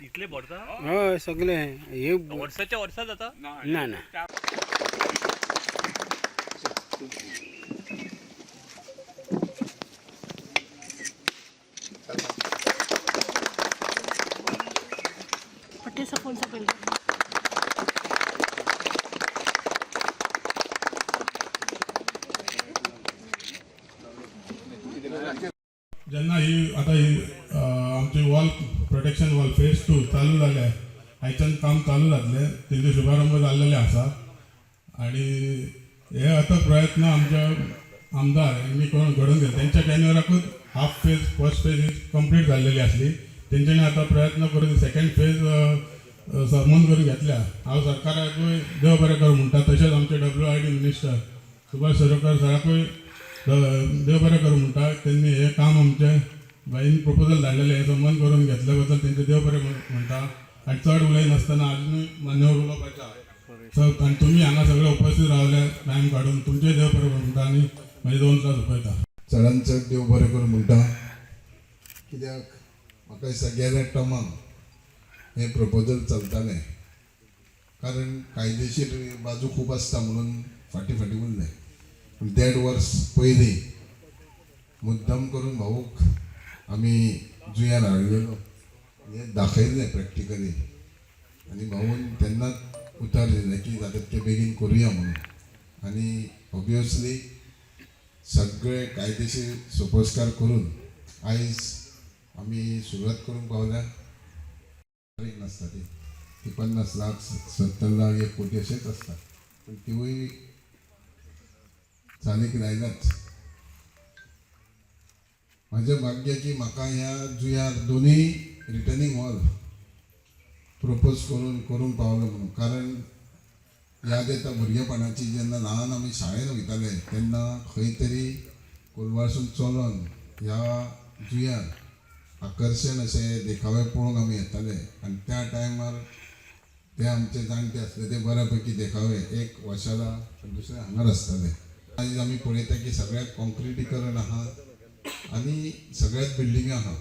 इथले बडता हय सगळे हे वर्षाच्या वर्षात जाता ना ना पट्टे सपोन सपोन जेन्ना ही आता ही आमची वॉल प्रोटेक्शन वॉल फेज 2 चालू जाले आयच्यान काम चालू जातले तेजे शुभारंभ जाल्लेले आसा आणि हे आता प्रयत्न आमच्या आमदार यांनी करून घडून घेतले त्यांच्या कॅन्युअराकूच हाफ फेज फर्स्ट फेज ही कंप्लीट जाल्लेली आसली तेंच्यांनी आता प्रयत्न करून सेकंड फेज सरमून करून घेतल्या हांव सरकाराकूय देव बरें करूं म्हणटा तशेंच आमचे WID मिनिस्टर सुभाष सरोकर सराकूय देव बरें करूं म्हणटा त्यांनी हे काम आमचे बाईन प्रपोजल धाडलेले हे संबंध करून घेतले बद्दल त्यांचे देव बरें म्हणटा आणि चड उलयनासतना अजूनय मान्यवर उलोवपाचें सर आणि तुम्ही हांगा सगळे उपस्थित रावले टायम काढून तुमचे देव बरें करूं म्हणटा आनी म्हाजे 2 तास उपयता चडांत चड देव बरें करूं म्हणटा कित्याक म्हाका दिसता गेल्या टर्माक हे प्रपोजल चलतालें कारण कायदेशीर बाजू खूब आसता म्हणून फाटी उरले पूण 1.5 वर्स पयलीं मुद्दम करून भाऊक आमी जुंयार हाडलेलो हे दाखयलें प्रॅक्टिकली आनी भाऊन तेन्नाच उतर दिलें की जाता ते बेगीन करुया म्हणून आनी ऑब्वियसली सगळे कायदेशीर सोपोस्कार करून आयज आमी सुरवात करूंक पावल्या नासता ती 50 लाख 70 लाख 1 कोटी अशेंच आसता पूण तिवूय चालीक लायल्यात म्हजें भाग्य की म्हाका ह्या जुंयार दोनूय रिटर्निंग वॉल प्रपोज करूंक पावलो म्हणून कारण याद येता भुरगेपणाची जेन्ना ल्हान आमी शाळेन वयताले तेन्ना खंय तरी कोलवारसून चलोन ह्या जुंयार आकर्शण अशे देखावे पळोवंक आमी येताले आनी त्या टायमार ते आमचे जाणटे आसले ते बऱ्यापैकी देखावे एक वशाला दुसरे हांगार आसताले आयज आमी पळयता की सगळ्याक कॉन्क्रिटीकरण आहा आनी सगळ्याच बिल्डिंगी आहा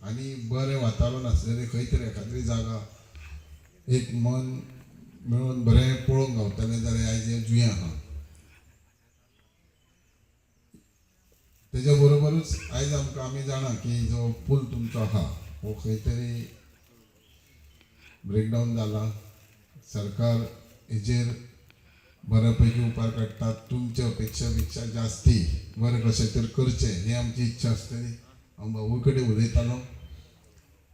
आनी बरें वातावरण आसलेलें खंय तरी एखादी जागा एक मन मेळून बरें पळोवंक गावतालें जाल्यार आयज हें जुंय आहा तेज्या बरोबरूच आयज आमकां आमी जाणा की जो पूल तुमचो आहा हो खंय तरी ब्रेकडावन जाला सरकार हेजेर बऱ्यापैकी उपाय काडटा तुमचे अपेक्षा जास्ती बरें कशें तर करचें ही आमची इच्छा आसतली हांव भाऊ कडेन उलयतालो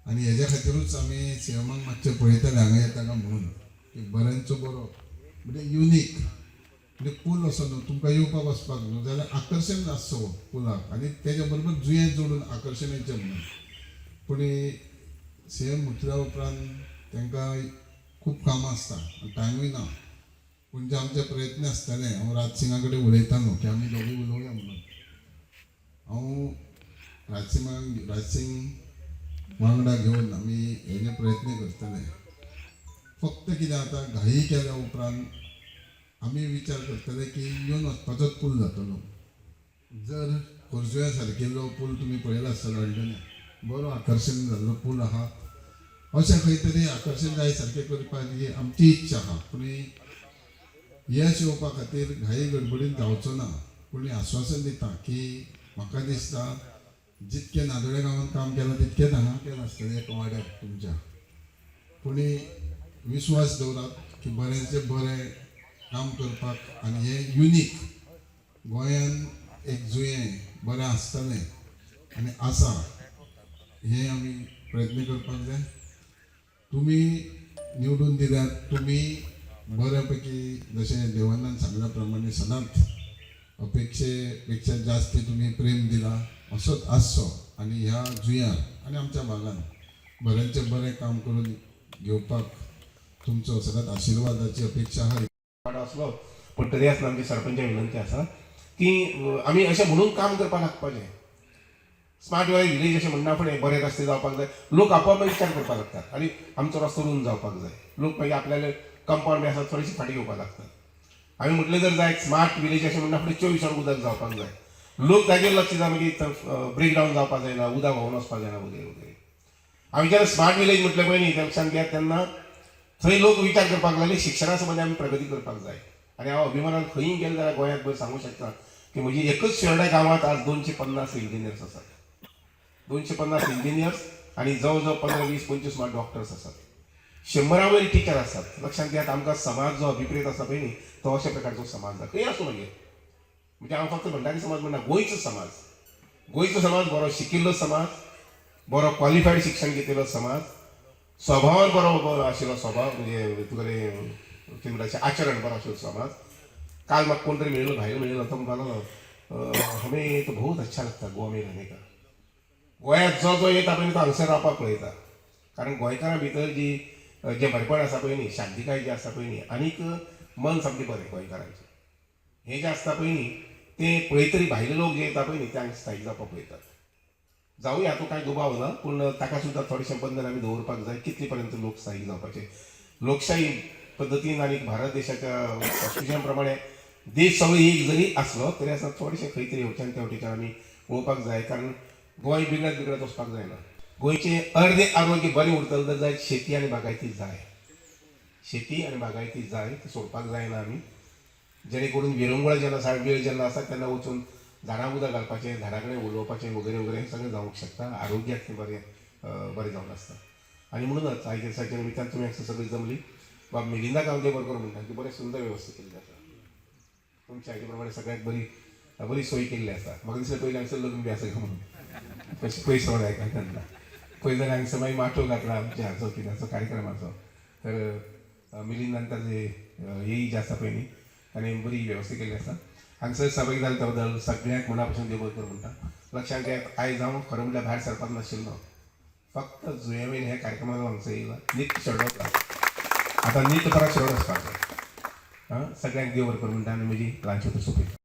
आनी हेज्या खातीरूच आमी सीएमाक मातशें पळयताले हांगा येता काय म्हणून की बऱ्यांचो बरो म्हणजे युनीक म्हणजे पूल असो न्हू तुमकां येवपाक वचपाक न्हू जाल्यार आकर्शण आसचो पुलाक आनी तेज्या बरोबर जुयें जोडून आकर्शणाचें म्हणून पूण सीएम म्हटल्या उपरांत तांकां खूब कामां आसता टायमूय ना पूण जे आमचे प्रयत्न आसताले हांव राजसिंगा कडेन उलयतालो की आमी दोगूय उलोवया म्हणून हांव राजसिंग वांगडा घेवन आमी हेजे प्रयत्न करतले फक्त कितें आतां घाई केल्या उपरांत आमी विचार करतले की येवन वचपाचोच पूल जातलो जर खोर्जुया सारकिल्लो पूल तुमी पळयलो आसतलो अडचणी बरो आकर्शण जाल्लो पूल आहा अशें खंय तरी आकर्शण जाय सारकें करपाची आमची इच्छा आहा पूण यश येवपा खातीर घाई गडबडीन जावचो ना पूण आश्वासन दिता की म्हाका दिसता जितके नादोळे गांवांत काम केलां तितकेच हांगा केलां आसतलें एक वाड्यार तुमच्या पूण विश्वास दवरात की बरेंचे बरें काम करपाक आनी हें युनीक गोंयान एक जुयें बरें आसतलें आनी आसा हें आमी प्रयत्न करपाक जाय तुमी निवडून दिल्यात तुमी बऱ्यापैकी जशें देवानंद सांगल्या प्रमाणे सदांच अपेक्षे पेक्षा जास्त तुम्ही प्रेम दिला असोच आसचो आनी ह्या जुंयार आनी आमच्या भागान बऱ्यांचे बरें काम करून घेवपाक तुमचो सदांच आशिर्वादाची अपेक्षा आहा आसलो पण तरी आसतना आमची सरपंच विनंती आसा की आमी अशें म्हणून काम करपाक लागपाचें स्मार्ट विलेज अशें म्हणना फुडें बरे रस्ते जावपाक जाय लोक आपोआप विचार करपाक लागतात आनी आमचो रस्तो रुंद जावपाक जाय लोक मागीर आपल्याले कंपाउंड बी आसा थोडीशी फाटी घेवपाक लागतात आमी म्हटलें जर जाय स्मार्ट विलेज अशें म्हणना फुडें 24 वरां उदक जावपाक जाय लोक ताजेर लक्ष दिता मागीर ब्रेकडावन जावपाक जायना उदक व्हांवन वचपाक जायना वगैरे वगैरे आमी जेन्ना स्मार्ट विलेज म्हटलें पळय न्ही त्या लक्षांत घेयात तेन्ना थंय लोक विचार करपाक लागले शिक्षणा संबंदी आमी प्रगती करपाक जाय आनी हांव अभिमानान खंयी गेले जाल्यार गोंयांत भर सांगूं शकता की म्हजी एकच शेरड्या गांवांत आज 250 इंजिनियर्स आसात 250 इंजिनियर्स आनी जवळ जवळ 15, 20, 25 मात डॉक्टर्स आसात 100 वयर टिचर आसात लक्षांत घेयात आमकां समाज जो अभिप्रेत आसा पळय न्ही तो अशा प्रकारचो समाज जाय खंय आसूं मागीर म्हणजे हांव फक्त भंडारी समाज म्हणना गोंयचो समाज बरो शिकिल्लो समाज बरो क्वॉलिफायड शिक्षण घेतिल्लो समाज स्वभावान बरो आशिल्लो स्वभाव म्हणजे तुगेले कितें म्हणटा आचरण बरो आशिल्लो समाज काल म्हाका कोण तरी मेळिल्लो भायर मेळिल्लो तो म्हणपालो हमें तो बहुत अच्छा लगता गोवा में रहने का गोंयांत जो जो येता पळय तो हांगसर रावपाक पळयता कारण गोंयकारां भितर जी जे बरेपण आसा पळय न्ही शांतीकाय जी आसा पळय न्ही आनीक मन सामकें बरें गोंयकारांचें हे जे आसता पळय न्ही ते पळयतरी भायले लोक जे येता पळय न्ही ते हांगा स्थायीक जावपाक पळयतात जावूय हातूंत कांय दुबाव ना पूण ताका सुद्दां थोडेशें बंधन आमी दवरपाक जाय कितले पर्यंत लोक स्थायीक जावपाचे लोकशाही पद्दतीन आनी भारत देशाच्या कॉन्स्टिट्युशन प्रमाणे देश सगळो एक जरी आसलो तरी आसा थोडेशें खंय तरी हेवटेच्यान त्या वटेच्यान आमी पळोवपाक जाय कारण गोंय बिगडत वचपाक जायना गोंयचे अर्दे आरोग्य बरें उरतलें जर जायत शेती आनी बागायती जाय शेती आनी बागायती जाय ती सोडपाक जायना आमी जेणे करून विरंगुळा जेन्ना वेळ जेन्ना आसा तेन्ना वचून झाडां उदक घालपाचें झाडां कडेन उलोवपाचें वगैरे वगैरे हें सगळें जावंक शकता आरोग्याक तें बरें जावन आसता आनी म्हणूनच आयच्या दिसाच्या निमित्यान तुमी हांगसर सगळीं जमली बाब मिलिंदा गांवचे बरोबर म्हणटा की बरें सुंदर वेवस्था केल्ली आसा तुमच्या हाजे प्रमाणे सगळ्याक बरी सोय केल्ली आसा म्हाका दिसलें पयलीं हांगसर लग्न बी आसा म्हणून पयस व्हड आयकना पयलीं जाल्यार हांगसर मागीर माटो घातला आमच्या हाचो कित्याचो कार्यक्रमाचो तर मिलिंदान ताजे येई जे आसा पळय न्ही ताणें बरी वेवस्था केल्ली आसा हांगसर सहभागी जाले त्या बद्दल सगळ्यांक मना पासून देव बरें म्हणटा लक्षांत घेयात आयज हांव खरें म्हणल्यार भायर सरपाक नाशिल्लो फक्त जुंयेवेल ह्या कार्यक्रमाक हांगसर येयला नीट शेड्यूल आतां नीट परत शेड्यूल आसपाक जाय सगळ्यांक देव बरें म्हणटा आनी म्हजी ल्हानशी सोंपयता